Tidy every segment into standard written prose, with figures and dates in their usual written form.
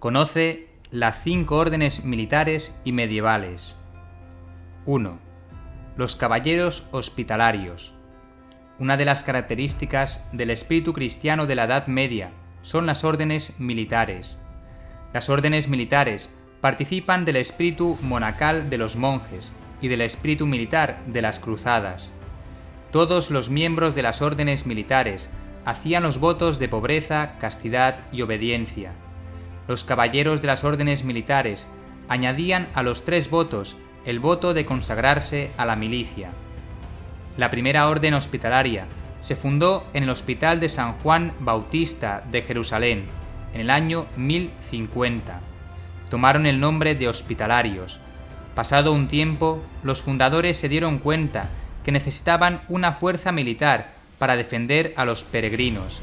Conoce las 5 órdenes militares y medievales. 1. Los caballeros hospitalarios. Una de las características del espíritu cristiano de la Edad Media son las órdenes militares. Las órdenes militares participan del espíritu monacal de los monjes y del espíritu militar de las cruzadas. Todos los miembros de las órdenes militares hacían los votos de pobreza, castidad y obediencia. Los caballeros de las órdenes militares añadían a los 3 votos el voto de consagrarse a la milicia. La primera orden hospitalaria se fundó en el Hospital de San Juan Bautista de Jerusalén en el año 1050. Tomaron el nombre de hospitalarios. Pasado un tiempo, los fundadores se dieron cuenta que necesitaban una fuerza militar para defender a los peregrinos.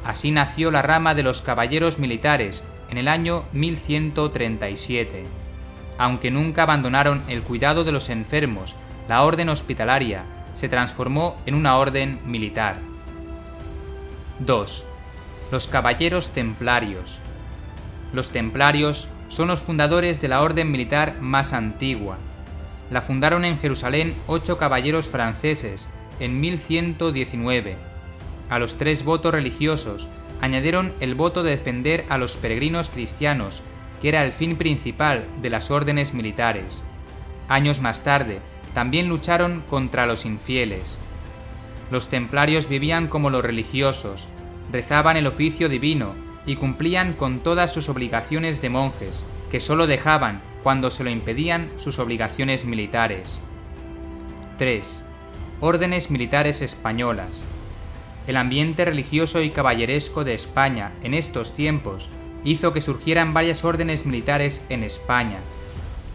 Así nació la rama de los caballeros militares en el año 1137. Aunque nunca abandonaron el cuidado de los enfermos, la orden hospitalaria se transformó en una orden militar. 2. Los caballeros templarios. Los templarios son los fundadores de la orden militar más antigua. La fundaron en Jerusalén 8 caballeros franceses en 1119. A los 3 votos religiosos añadieron el voto de defender a los peregrinos cristianos, que era el fin principal de las órdenes militares. Años más tarde, también lucharon contra los infieles. Los templarios vivían como los religiosos, rezaban el oficio divino y cumplían con todas sus obligaciones de monjes, que solo dejaban cuando se lo impedían sus obligaciones militares. 3. Órdenes militares españolas. El ambiente religioso y caballeresco de España en estos tiempos hizo que surgieran varias órdenes militares en España.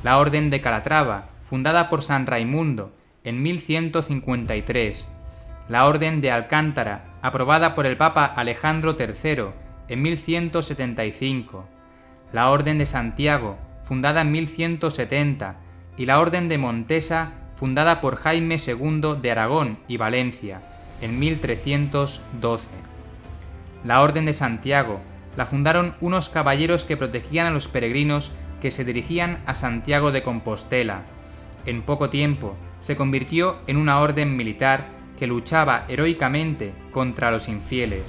La Orden de Calatrava, fundada por San Raimundo en 1153. La Orden de Alcántara, aprobada por el Papa Alejandro III en 1175. La Orden de Santiago, fundada en 1170, y la Orden de Montesa, fundada por Jaime II de Aragón y Valencia en 1312. La Orden de Santiago la fundaron unos caballeros que protegían a los peregrinos que se dirigían a Santiago de Compostela. En poco tiempo se convirtió en una orden militar que luchaba heroicamente contra los infieles.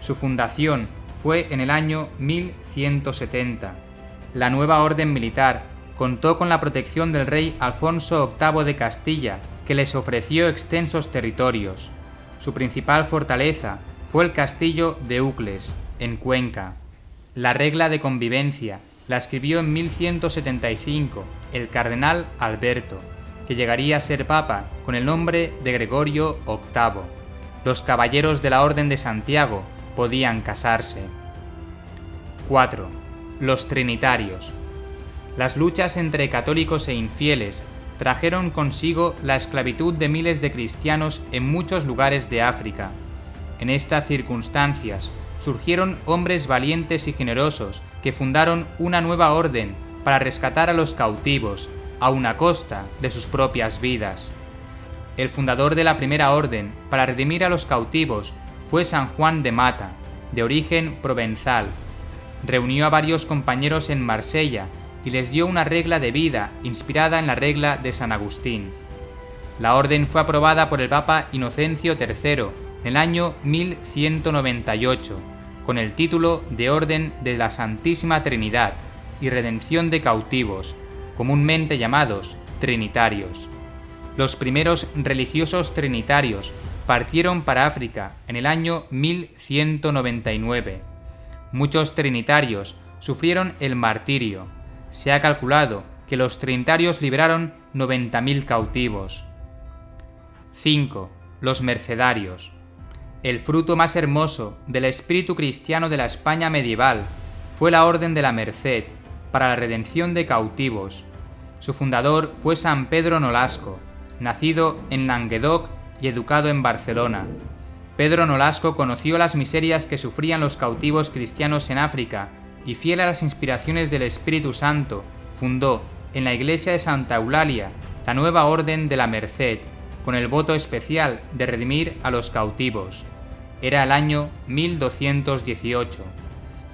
Su fundación fue en el año 1170. La nueva orden militar contó con la protección del rey Alfonso VIII de Castilla, que les ofreció extensos territorios. Su principal fortaleza fue el castillo de Ucles, en Cuenca. La regla de convivencia la escribió en 1175 el cardenal Alberto, que llegaría a ser papa con el nombre de Gregorio VIII. Los caballeros de la Orden de Santiago podían casarse. 4. Los trinitarios. Las luchas entre católicos e infieles trajeron consigo la esclavitud de miles de cristianos en muchos lugares de África. En estas circunstancias surgieron hombres valientes y generosos que fundaron una nueva orden para rescatar a los cautivos, aun a costa de sus propias vidas. El fundador de la primera orden para redimir a los cautivos fue San Juan de Mata, de origen provenzal. Reunió a varios compañeros en Marsella y les dio una regla de vida inspirada en la regla de San Agustín. La orden fue aprobada por el Papa Inocencio III en el año 1198, con el título de Orden de la Santísima Trinidad y Redención de Cautivos, comúnmente llamados Trinitarios. Los primeros religiosos trinitarios partieron para África en el año 1199. Muchos trinitarios sufrieron el martirio. Se ha calculado que los trinitarios liberaron 90.000 cautivos. 5. Los mercedarios. El fruto más hermoso del espíritu cristiano de la España medieval fue la Orden de la Merced para la redención de cautivos. Su fundador fue San Pedro Nolasco, nacido en Languedoc y educado en Barcelona. Pedro Nolasco conoció las miserias que sufrían los cautivos cristianos en África y, fiel a las inspiraciones del Espíritu Santo, fundó en la iglesia de Santa Eulalia la nueva Orden de la Merced, con el voto especial de redimir a los cautivos. Era el año 1218.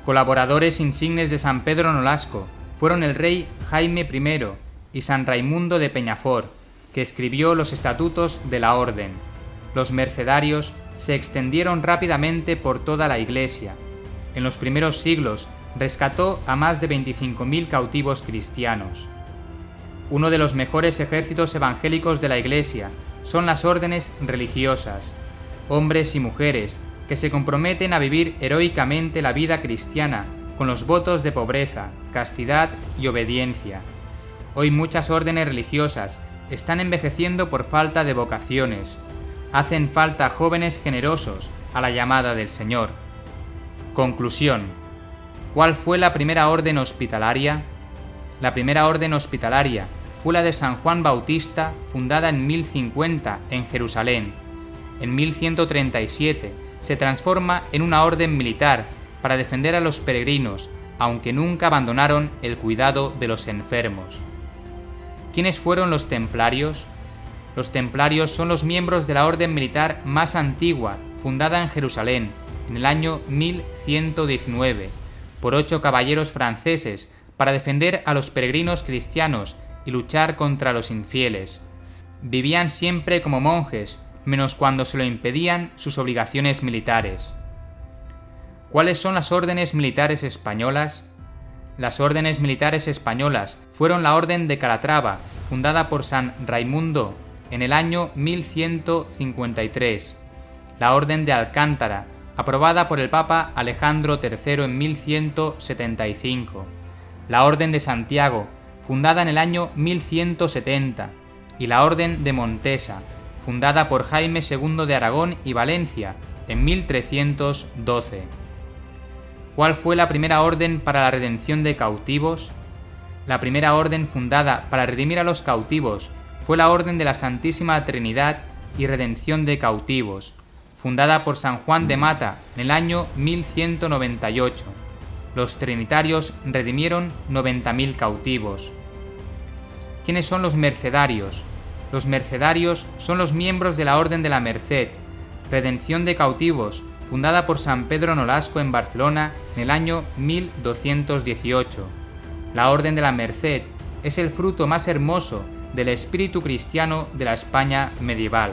Colaboradores insignes de San Pedro Nolasco fueron el rey Jaime I y San Raimundo de Peñafort, que escribió los estatutos de la orden. Los mercedarios se extendieron rápidamente por toda la Iglesia. En los primeros siglos rescató a más de 25.000 cautivos cristianos. Uno de los mejores ejércitos evangélicos de la Iglesia son las órdenes religiosas, hombres y mujeres que se comprometen a vivir heroicamente la vida cristiana con los votos de pobreza, castidad y obediencia. Hoy muchas órdenes religiosas están envejeciendo por falta de vocaciones. Hacen falta jóvenes generosos a la llamada del Señor. Conclusión. ¿Cuál fue la primera orden hospitalaria? La primera orden hospitalaria fue la de San Juan Bautista, fundada en 1050 en Jerusalén. En 1137 se transforma en una orden militar para defender a los peregrinos, aunque nunca abandonaron el cuidado de los enfermos. ¿Quiénes fueron los templarios? Los templarios son los miembros de la orden militar más antigua, fundada en Jerusalén, en el año 1119, por 8 caballeros franceses, para defender a los peregrinos cristianos y luchar contra los infieles. Vivían siempre como monjes, menos cuando se lo impedían sus obligaciones militares. ¿Cuáles son las órdenes militares españolas? Las órdenes militares españolas fueron la Orden de Calatrava, fundada por San Raimundo en el año 1153, la Orden de Alcántara, aprobada por el Papa Alejandro III en 1175, la Orden de Santiago, fundada en el año 1170, y la Orden de Montesa, fundada por Jaime II de Aragón y Valencia en 1312. ¿Cuál fue la primera orden para la redención de cautivos? La primera orden fundada para redimir a los cautivos fue la Orden de la Santísima Trinidad y Redención de Cautivos, fundada por San Juan de Mata en el año 1198. Los trinitarios redimieron 90.000 cautivos. ¿Quiénes son los mercedarios? Los mercedarios son los miembros de la Orden de la Merced, Redención de Cautivos, fundada por San Pedro Nolasco en Barcelona en el año 1218. La Orden de la Merced es el fruto más hermoso del espíritu cristiano de la España medieval.